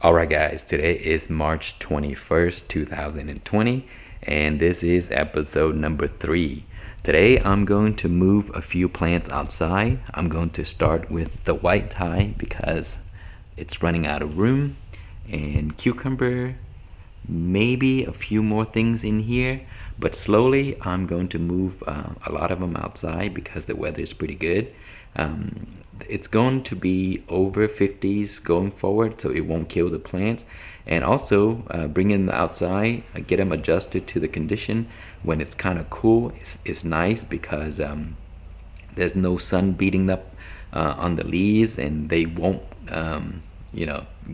Alright guys, today is March 21st, 2020 and this is episode number 3. Today I'm going to move a few plants outside. I'm going to start with the white Thai because it's running out of room, and cucumber, maybe a few more things in here, but slowly I'm going to move a lot of them outside because the weather is pretty good. It's going to be over 50s going forward, so it won't kill the plants. And also bring in the outside, get them adjusted to the condition when it's kind of cool. It's nice because there's no sun beating up on the leaves, and they won't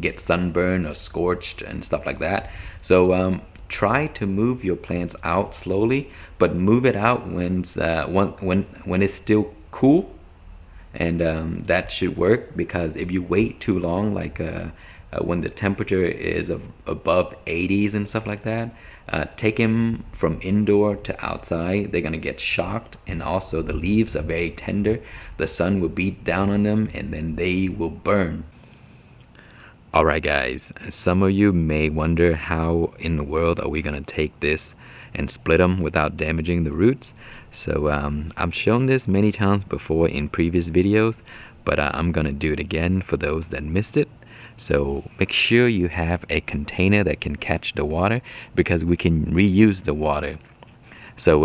get sunburned or scorched and stuff like that. So try to move your plants out slowly, but move it out when it's still cool, and that should work. Because if you wait too long, like when the temperature is above 80s and stuff like that, take them from indoor to outside. They're gonna get shocked, and also the leaves are very tender. The sun will beat down on them and then they will burn. Alright guys, some of you may wonder how in the world are we gonna take this and split them without damaging the roots. So I've shown this many times before in previous videos, but I'm gonna do it again for those that missed it. So make sure you have a container that can catch the water, because we can reuse the water. So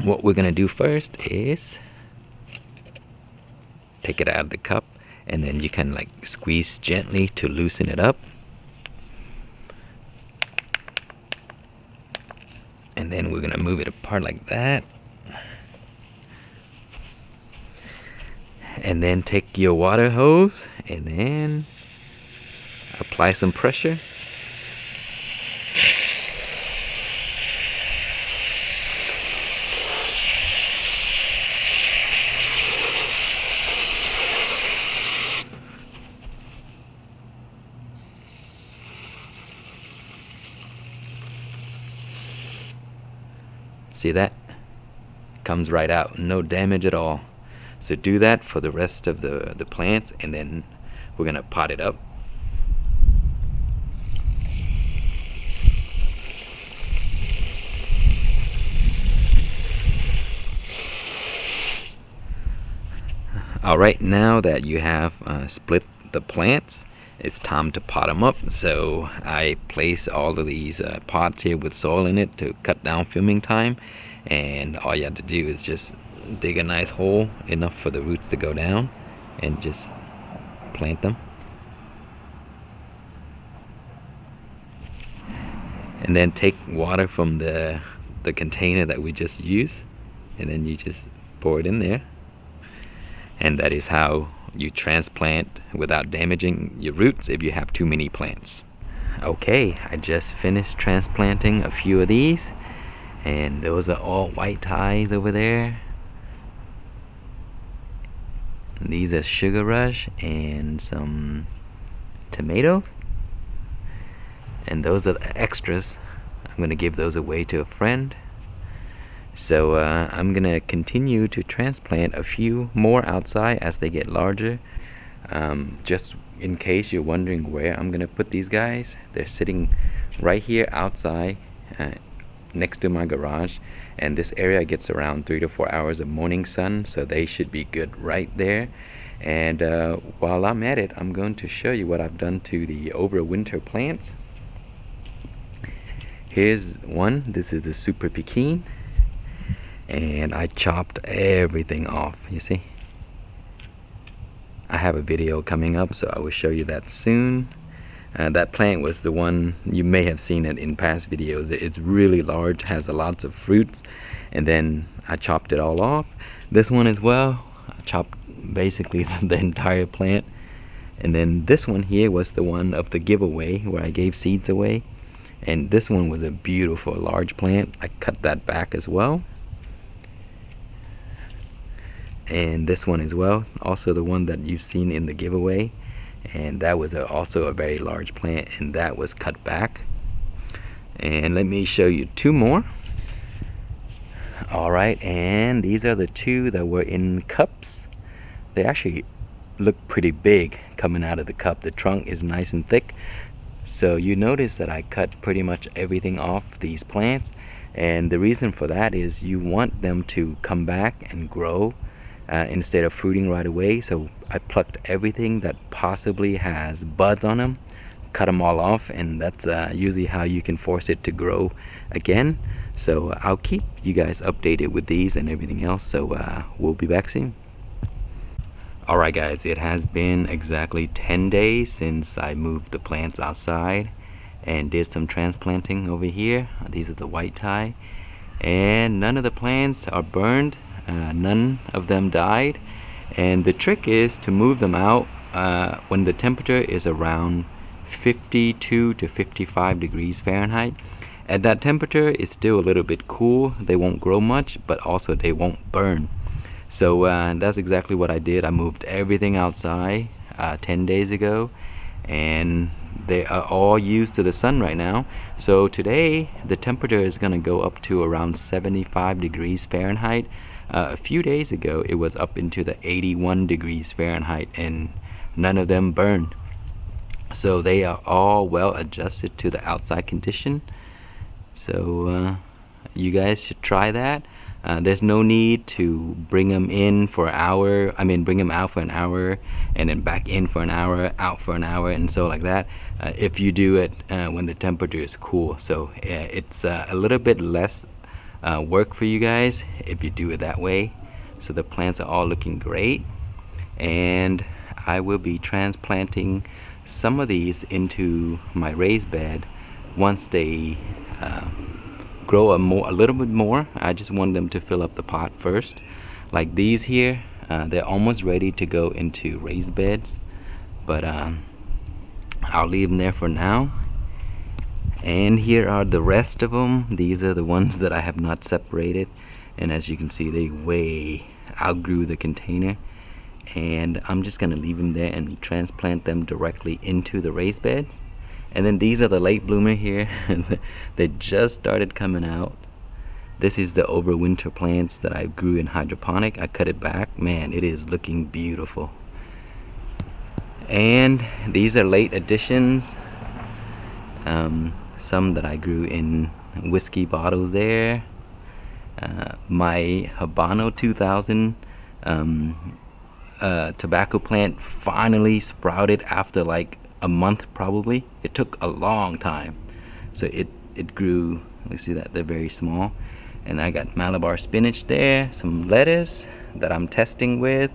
what we're gonna do first is take it out of the cup, and then you can like squeeze gently to loosen it up. And then we're gonna move it apart like that. And then take your water hose and then apply some pressure. See that? Comes right out, no damage at all. So do that for the rest of the plants, and then we're gonna pot it up. Alright, now that you have split the plants, it's time to pot them up. So I place all of these pots here with soil in it to cut down filming time, and all you have to do is just dig a nice hole enough for the roots to go down and just plant them. And then take water from the container that we just used, and then you just pour it in there. And that is how you transplant without damaging your roots if you have too many plants. Okay, I just finished transplanting a few of these, and those are all white Thais over there. And these are Sugar Rush and some tomatoes, and those are the extras. I'm gonna give those away to a friend. So I'm gonna continue to transplant a few more outside as they get larger. Just in case you're wondering where I'm gonna put these guys, they're sitting right here outside next to my garage, and this area gets around 3 to 4 hours of morning sun, so they should be good right there. And while I'm at it, I'm going to show you what I've done to the overwinter plants. Here's one. This is the super pekin, and I chopped everything off. You see, I have a video coming up, so I will show you that soon. That plant was the one, you may have seen it in past videos. It's really large, has lots of fruits, and then I chopped it all off. This one as well, I chopped basically the entire plant. And then this one here was the one of the giveaway where I gave seeds away, and this one was a beautiful large plant. I cut that back as well. And this one as well, also the one that you've seen in the giveaway, and that was also a very large plant, and that was cut back. And let me show you two more. Alright, and these are the two that were in cups. They're actually look pretty big coming out of the cup. The trunk is nice and thick. So you notice that I cut pretty much everything off these plants, and the reason for that is you want them to come back and grow instead of fruiting right away. So I plucked everything that possibly has buds on them, cut them all off, and that's usually how you can force it to grow again. So I'll keep you guys updated with these and everything else. So we'll be back soon. Alright guys, it has been exactly 10 days since I moved the plants outside and did some transplanting over here. These are the white Thai, and none of the plants are burned, none of them died. And the trick is to move them out when the temperature is around 52 to 55 degrees Fahrenheit. At that temperature, it's still a little bit cool. They won't grow much, but also they won't burn. So that's exactly what I did. I moved everything outside 10 days ago, and they are all used to the sun right now. So today the temperature is going to go up to around 75 degrees Fahrenheit. A few days ago it was up into the 81 degrees Fahrenheit, and none of them burned. So they are all well adjusted to the outside condition. So you guys should try that. There's no need to bring them in for an hour. Bring them out for an hour and then back in for an hour, out for an hour, and so like that. If you do it when the temperature is cool. So it's a little bit less work for you guys if you do it that way. So the plants are all looking great, and I will be transplanting some of these into my raised bed once they grow a little bit more. I just want them to fill up the pot first. Like these here, they're almost ready to go into raised beds, but I'll leave them there for now. And here are the rest of them. These are the ones that I have not separated, and as you can see, they way outgrew the container, and I'm just gonna leave them there and transplant them directly into the raised beds. And then these are the late bloomer here. They just started coming out. This is the overwinter plants that I grew in hydroponic. I cut it back. Man, it is looking beautiful. And these are late additions. Some that I grew in whiskey bottles there. My Habano 2000 tobacco plant finally sprouted after like a month probably. It took a long time. So it grew. Let's see that they're very small. And I got Malabar spinach there, some lettuce that I'm testing with.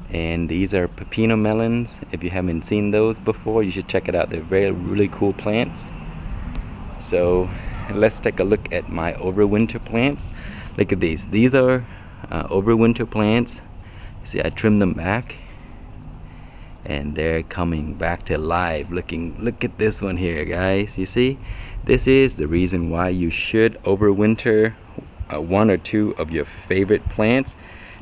And these are pepino melons. If you haven't seen those before, you should check it out. They're really cool plants. So let's take a look at my overwinter plants. Look at these. These are overwinter plants. See, I trimmed them back, and they're coming back to life. Look at this one here, guys. You see, this is the reason why you should overwinter one or two of your favorite plants,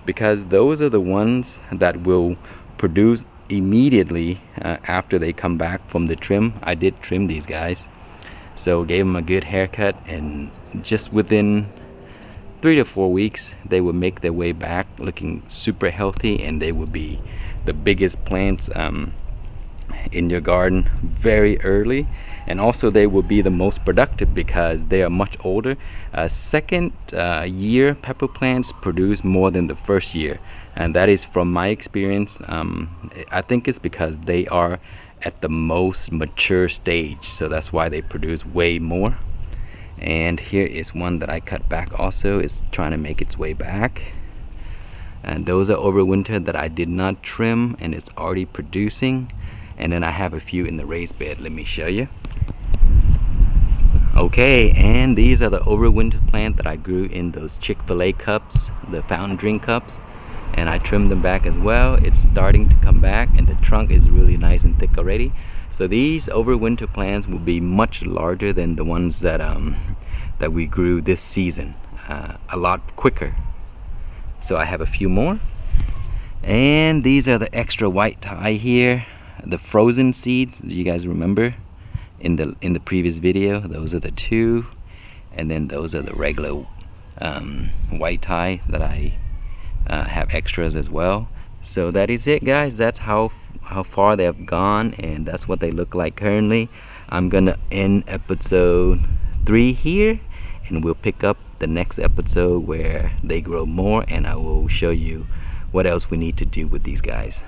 because those are the ones that will produce immediately after they come back from the trim. I did trim these guys, so gave them a good haircut, and just within 3 to 4 weeks they would make their way back looking super healthy, and they would be the biggest plants in your garden very early. And also they will be the most productive because they are much older. Second year pepper plants produce more than the first year, and that is from my experience. I think it's because they are at the most mature stage, so that's why they produce way more. And here is one that I cut back also. It's trying to make its way back. And those are overwintered that I did not trim, and it's already producing. And then I have a few in the raised bed. Let me show you. Okay, and these are the overwintered plant that I grew in those Chick-fil-A cups, the fountain drink cups, and I trimmed them back as well. It's starting to come back, and the trunk is really nice and thick already. So these overwinter plants will be much larger than the ones that that we grew this season, a lot quicker. So I have a few more, and these are the extra white Thai here, the frozen seeds. Do you guys remember in the previous video? Those are the two, and then those are the regular white Thai that I have extras as well. So that is it, guys. That's how far they've gone, and that's what they look like currently. I'm gonna end episode 3 here, and we'll pick up the next episode where they grow more, and I will show you what else we need to do with these guys.